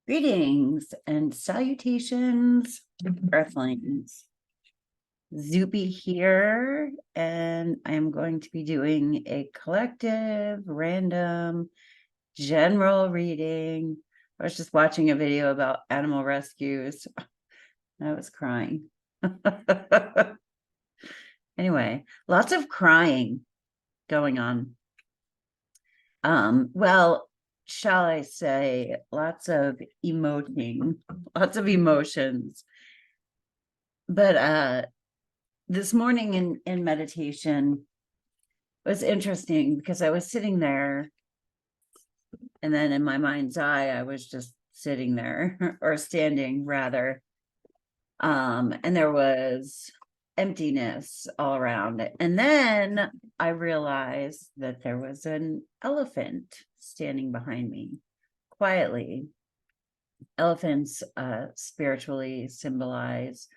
Greetings and salutations, Earthlings. Zube here, and I'm going to be doing a collective, random, general reading. I was just watching a video about animal rescues. I was crying. Anyway, lots of crying going on. Well, shall I say, lots of emoting, lots of emotions. But this morning in meditation was interesting because I was sitting there, and then in my mind's eye, I was just sitting there or standing rather. And there was emptiness all around it. And then I realized that there was an elephant standing behind me quietly. Elephants spiritually symbolize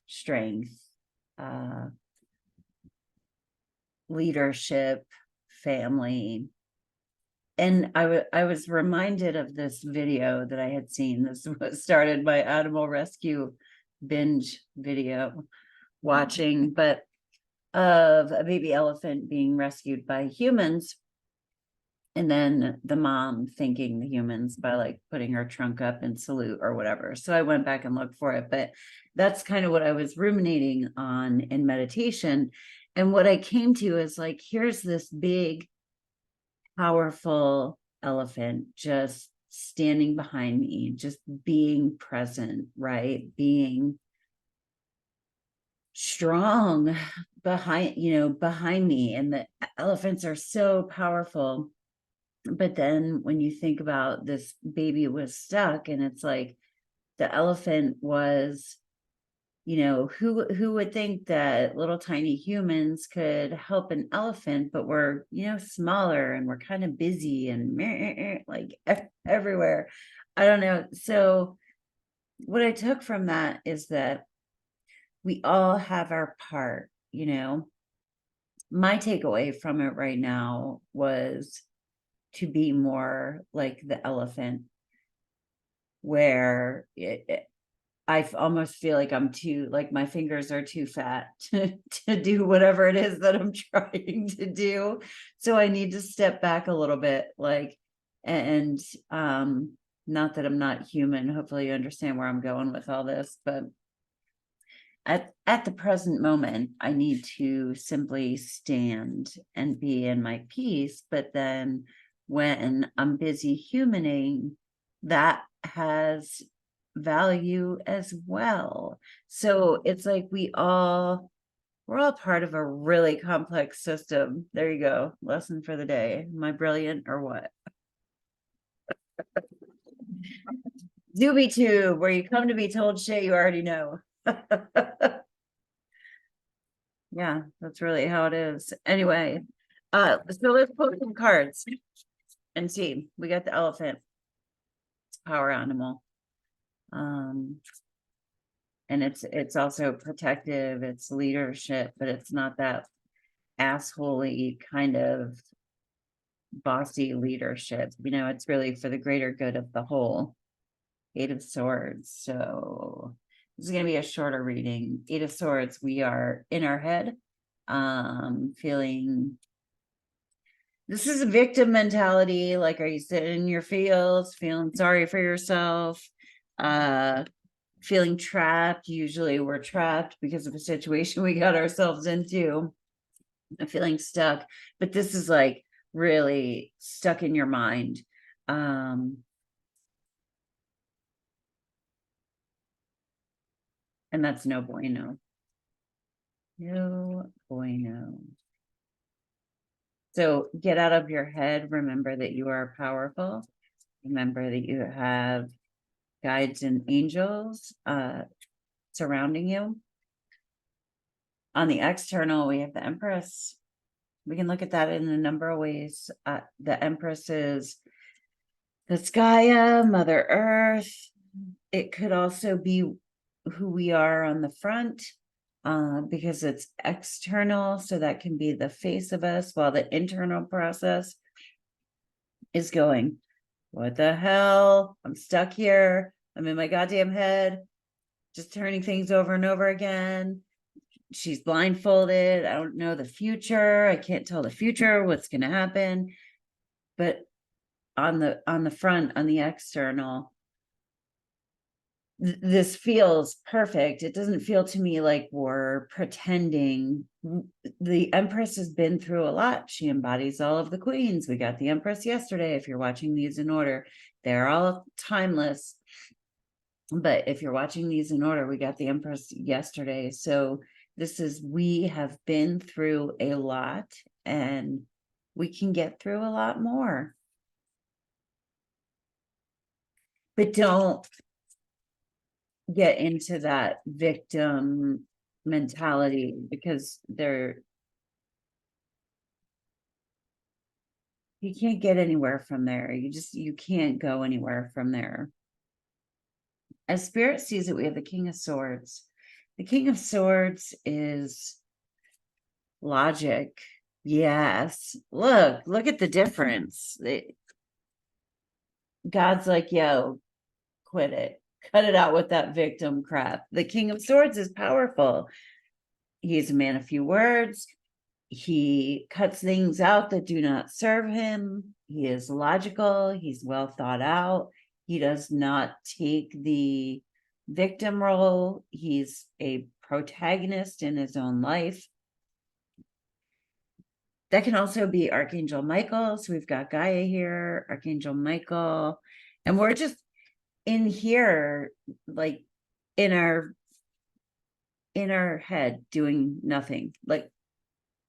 strength, leadership, family. And I was reminded of this video that I had seen. This was started by animal rescue binge video watching, but of a baby elephant being rescued by humans. And then the mom thanking the humans by like putting her trunk up and salute or whatever. So I went back and looked for it, but that's kind of what I was ruminating on in meditation. And what I came to is like, here's this big, powerful elephant just standing behind me, just being present, right? Being strong behind me. And the elephants are so powerful. But then when you think about this baby was stuck, and it's like the elephant was, who would think that little tiny humans could help an elephant, but we're, smaller and we're kind of busy and like everywhere. I don't know. So what I took from that is that we all have our part, My takeaway from it right now was to be more like the elephant, where I almost feel like I'm too, like my fingers are too fat to do whatever it is that I'm trying to do. So I need to step back a little bit, and not that I'm not human. Hopefully you understand where I'm going with all this, but at the present moment, I need to simply stand and be in my peace. But then when I'm busy humaning, that has value as well. So it's like we're all part of a really complex system. There you go. Lesson for the day. Am I brilliant or what? ZubeTube, where you come to be told shit you already know. Yeah, that's really how it is. Anyway, so let's pull some cards and see. We got the elephant. It's a power animal. And it's also protective, it's leadership, but it's not that assholey kind of bossy leadership. It's really for the greater good of the whole. 8 of Swords. So this is going to be a shorter reading. 8 of Swords, we are in our head, feeling, this is a victim mentality. Like, are you sitting in your feels, feeling sorry for yourself, feeling trapped? Usually we're trapped because of a situation we got ourselves into, feeling stuck. But this is like really stuck in your mind. And that's no bueno. No bueno. So get out of your head. Remember that you are powerful. Remember that you have guides and angels surrounding you. On the external, we have the Empress. We can look at that in a number of ways. The Empress is the Gaia, Mother Earth. It could also be who we are on the front, because it's external. So that can be the face of us while the internal process is going. What the hell? I'm stuck here. I'm in my goddamn head, just turning things over and over again. She's blindfolded. I don't know the future. I can't tell the future, what's going to happen. But on the front, on the external, this feels perfect. It doesn't feel to me like we're pretending. The Empress has been through a lot. She embodies all of the queens. We got the Empress yesterday. If you're watching these in order, they're all timeless. But if you're watching these in order, we got the Empress yesterday. So we have been through a lot, and we can get through a lot more. But don't get into that victim mentality, because you can't get anywhere from there. You can't go anywhere from there. As Spirit sees it, we have the King of Swords. The King of Swords is logic. Yes. Look at the difference. God's like, yo, quit it. Cut it out with that victim crap. The King of Swords is powerful. He's a man of few words. He cuts things out that do not serve him. He is logical. He's well thought out. He does not take the victim role. He's a protagonist in his own life. That can also be Archangel Michael. So we've got Gaia here, Archangel Michael, and we're just in here, like in our head, doing nothing. Like,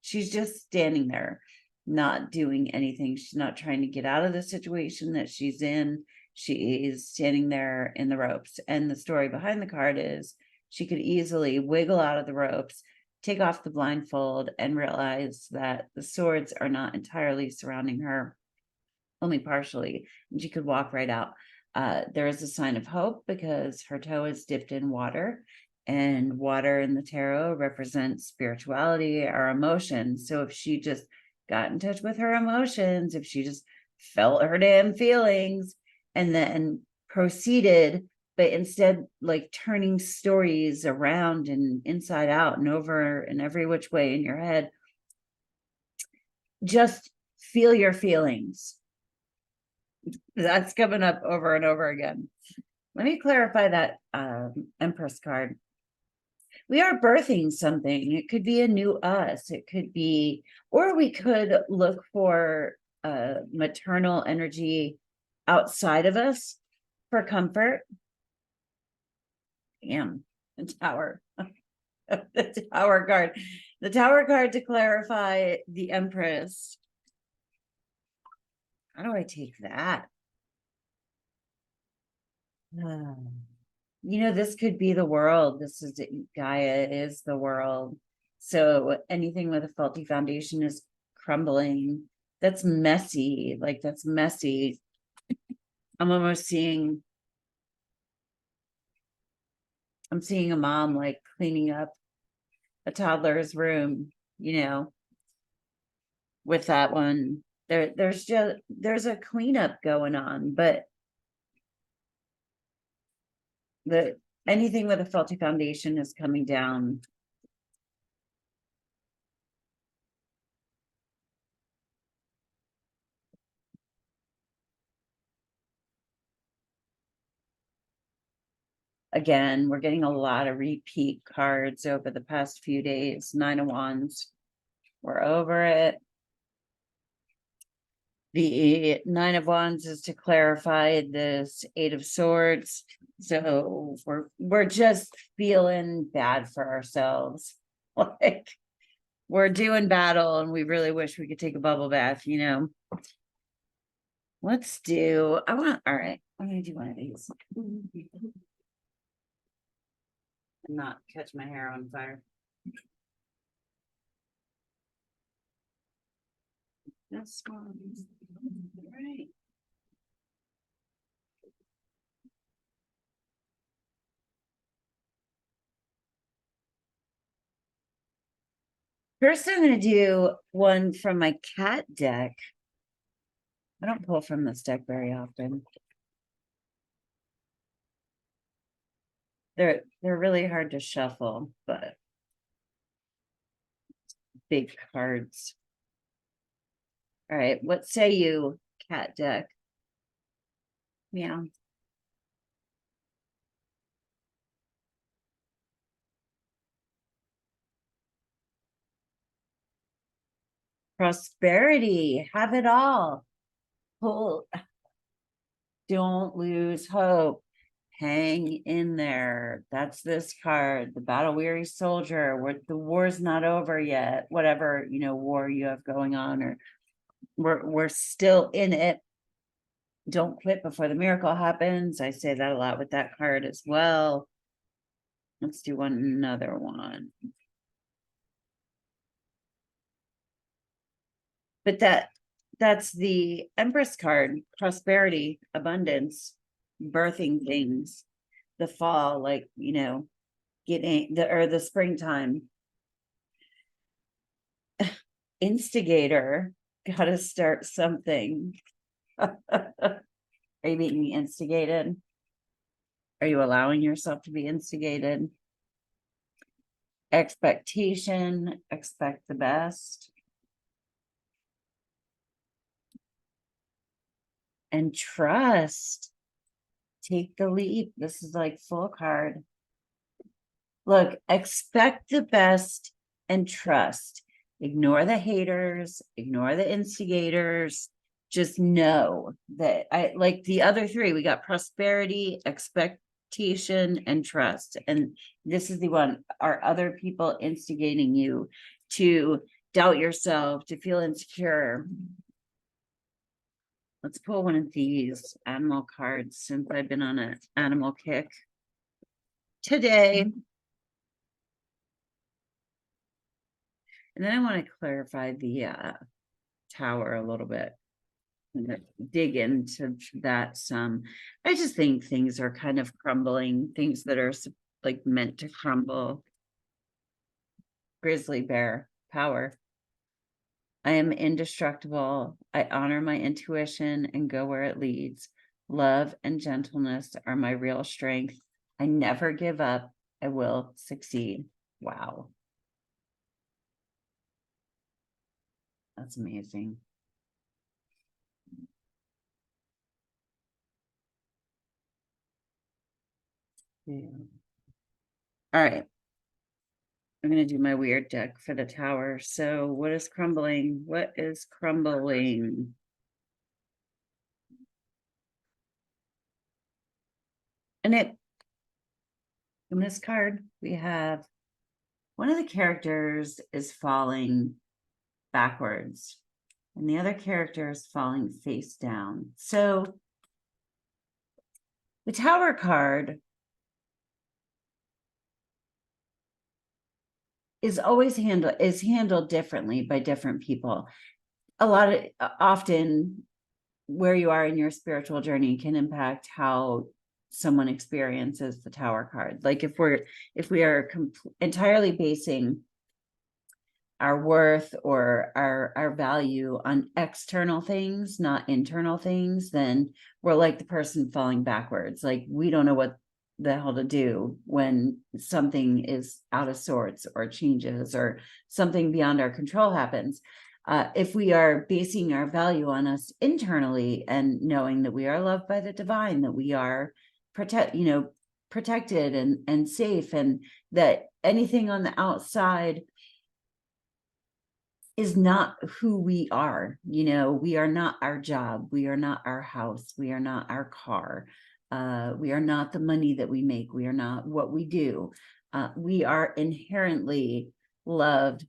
she's just standing there, not doing anything. She's not trying to get out of the situation that she's in. She is standing there in the ropes. And the story behind the card is she could easily wiggle out of the ropes, take off the blindfold, and realize that the swords are not entirely surrounding her, only partially, and she could walk right out. There is a sign of hope because her toe is dipped in water, and water in the tarot represents spirituality, our emotions. So if she just got in touch with her emotions, if she just felt her damn feelings and then proceeded, but instead like turning stories around and inside out and over and every which way in your head, just feel your feelings. That's coming up over and over again. Let me clarify that Empress card. We are birthing something. It could be a new us. It could be, or we could look for maternal energy outside of us for comfort. Damn, the Tower. The Tower card. The Tower card to clarify the Empress. How do I take that? This could be the world. Gaia is the world. So anything with a faulty foundation is crumbling. That's messy. Like, that's messy. I'm seeing a mom like cleaning up a toddler's room, with that one. There's a cleanup going on, but anything with a faulty foundation is coming down. Again, we're getting a lot of repeat cards over the past few days. 9 of Wands. We're over it. The 9 of Wands is to clarify this 8 of Swords. So we're just feeling bad for ourselves. Like, we're doing battle and we really wish we could take a bubble bath, Let's do, all right, I'm gonna do one of these. And not catch my hair on fire. This one, all right. First, I'm going to do one from my cat deck. I don't pull from this deck very often. They're really hard to shuffle, but big cards. All right, what say you, cat deck? Meow. Prosperity, have it all. Pull, don't lose hope. Hang in there. That's this card, the battle weary soldier, where the war's not over yet, whatever, war you have going on, or we're still in it. Don't quit before the miracle happens. I say that a lot with that card as well. Let's do another one. But that's the Empress card, prosperity, abundance, birthing things, the fall, like, getting the springtime. Instigator, gotta start something. Are you being instigated? Are you allowing yourself to be instigated? Expectation, expect the best. And trust. Take the leap. This is like full card. Look, expect the best and trust. Ignore the haters, ignore the instigators. Just know that I like the other three. We got prosperity, expectation, and trust. And this is the one. Are other people instigating you to doubt yourself, to feel insecure? Let's pull one of these animal cards since I've been on an animal kick today. And then I want to clarify the tower a little bit. Dig into that some. I just think things are kind of crumbling, things that are like meant to crumble. Grizzly bear, power. I am indestructible. I honor my intuition and go where it leads. Love and gentleness are my real strength. I never give up. I will succeed. Wow. That's amazing. Yeah. All right. I'm going to do my weird deck for the tower. So what is crumbling? What is crumbling? And in this card, we have one of the characters is falling backwards and the other character is falling face down. So the tower card is always handled differently by different people. Often where you are in your spiritual journey can impact how someone experiences the tower card. Like if we are entirely basing our worth or our value on external things, not internal things, then we're like the person falling backwards. Like we don't know what the hell to do when something is out of sorts or changes or something beyond our control happens. If we are basing our value on us internally and knowing that we are loved by the divine, that we are protected and safe, and that anything on the outside is not who we are. We are not our job. We are not our house. We are not our car. We are not the money that we make. We are not what we do. We are inherently loved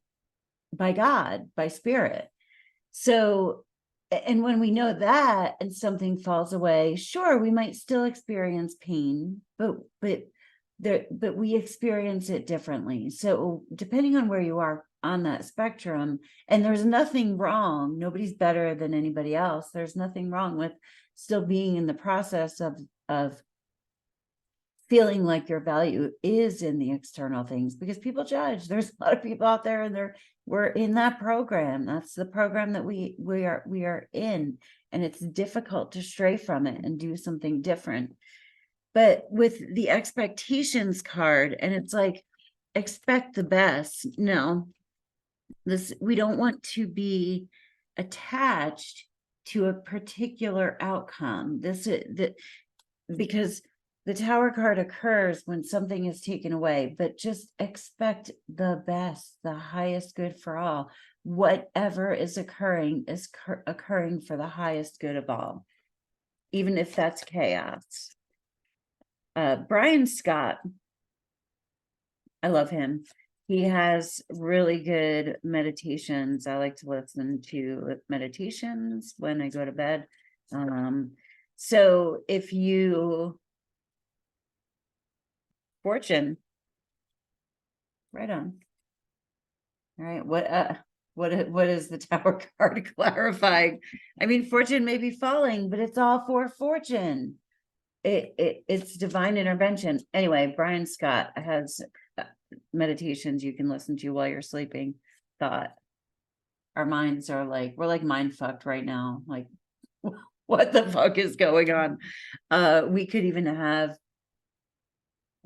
by God, by spirit. So, and when we know that and something falls away, sure, we might still experience pain, but we experience it differently. So depending on where you are on that spectrum, and there's nothing wrong, nobody's better than anybody else. There's nothing wrong with still being in the process of feeling like your value is in the external things, because people judge. There's a lot of people out there, and we're in that program. That's the program that we are in, and it's difficult to stray from it and do something different. But with the expectations card, and it's like, expect the best. No, we don't want to be attached to a particular outcome. Because the Tower card occurs when something is taken away, but just expect the best, the highest good for all. Whatever is occurring is occurring for the highest good of all, even if that's chaos. Brian Scott, I love him. He has really good meditations. I like to listen to meditations when I go to bed. So if you, Fortune, right on. All right, what is the Tower card clarifying? I mean, fortune may be falling, but it's all for fortune. It's divine intervention. Anyway, Brian Scott has meditations you can listen to while you're sleeping. Thought our minds are like, we're like mind fucked right now. Like, what the fuck is going on? We could even have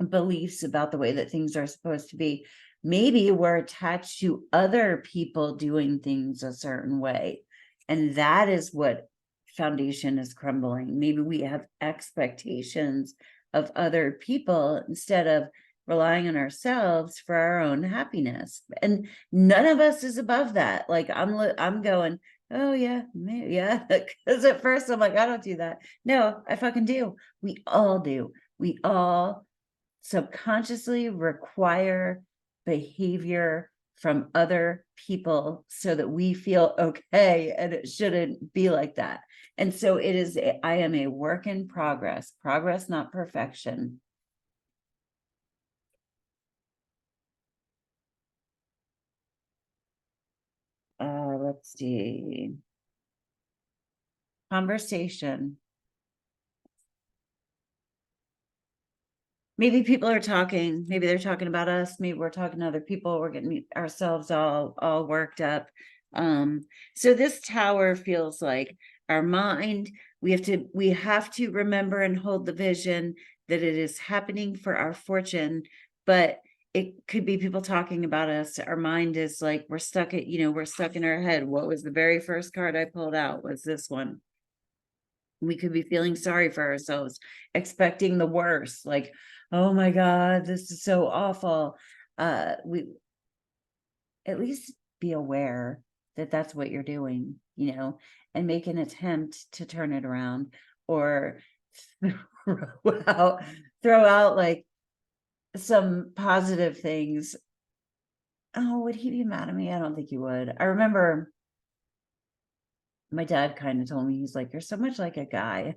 beliefs about the way that things are supposed to be. Maybe we're attached to other people doing things a certain way, and that is what foundation is crumbling. Maybe we have expectations of other people instead of relying on ourselves for our own happiness, and none of us is above that. Like, I'm going, oh yeah, maybe, yeah, because at first I'm like, I don't do that. No, I fucking do. We all do. We all subconsciously require behavior from other people so that we feel okay, and it shouldn't be like that. And so it is, I am a work in progress, not perfection. Let's see. Conversation. Maybe people are talking, maybe they're talking about us, maybe we're talking to other people, we're getting ourselves all worked up. So this Tower feels like our mind, we have to remember and hold the vision that it is happening for our fortune, but it could be people talking about us. Our mind is like, we're stuck in our head. What was the very first card I pulled out? Was this one. We could be feeling sorry for ourselves, expecting the worst, like, oh my God, this is so awful. We at least be aware that that's what you're doing, and make an attempt to turn it around, or throw out like some positive things. Oh, would he be mad at me? I don't think he would. I remember my dad kind of told me, he's like, you're so much like a guy.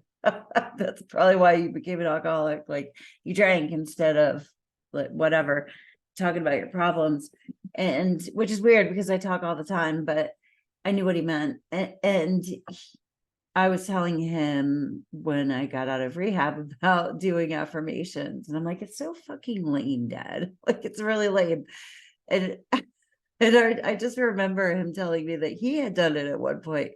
That's probably why you became an alcoholic. Like, you drank instead of like whatever, talking about your problems. And which is weird because I talk all the time, but I knew what he meant. And I was telling him when I got out of rehab about doing affirmations. And I'm like, it's so fucking lame, Dad. Like, it's really lame. And I just remember him telling me that he had done it at one point,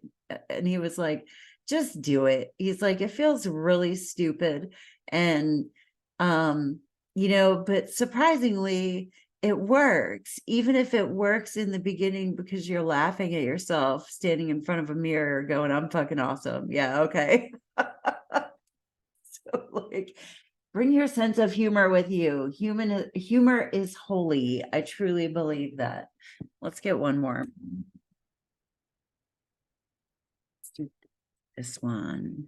and he was like, just do it. He's like, it feels really stupid. And, but surprisingly, it works, even if it works in the beginning because you're laughing at yourself standing in front of a mirror going, I'm fucking awesome. Yeah, okay. So, like, bring your sense of humor with you. Humor is holy. I truly believe that. Let's get one more. Let's do this one.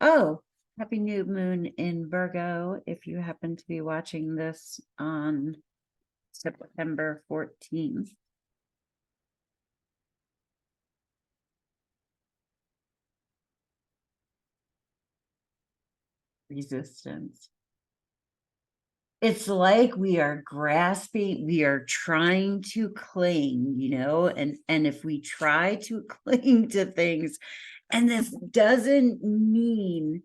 Oh, happy new moon in Virgo, if you happen to be watching this on September 14th. Resistance. It's like we are grasping, we are trying to cling, and if we try to cling to things, and this doesn't mean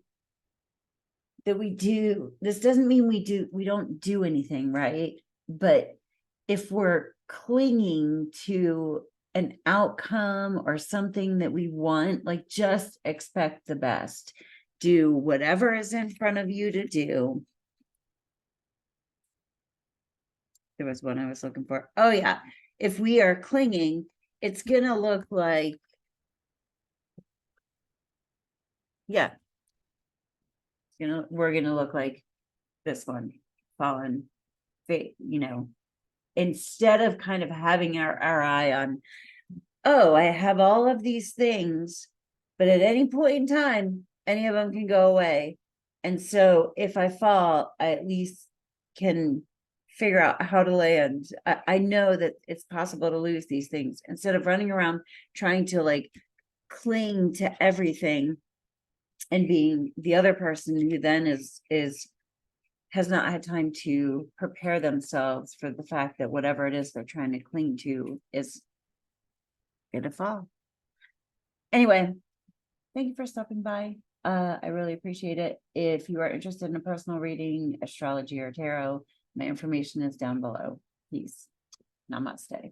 that we do, this doesn't mean we don't do anything, right? But if we're clinging to an outcome or something that we want, like, just expect the best. Do whatever is in front of you to do. There was one I was looking for. Oh yeah. If we are clinging, it's gonna look like, yeah, we're gonna look like this one, fallen, instead of kind of having our eye on, oh, I have all of these things, but at any point in time, any of them can go away. And so if I fall, I at least can figure out how to land. I know that it's possible to lose these things, instead of running around trying to like cling to everything and being the other person who then has not had time to prepare themselves for the fact that whatever it is they're trying to cling to is gonna fall. Anyway, thank you for stopping by. I really appreciate it. If you are interested in a personal reading, astrology, or tarot, my information is down below. Peace. Namaste.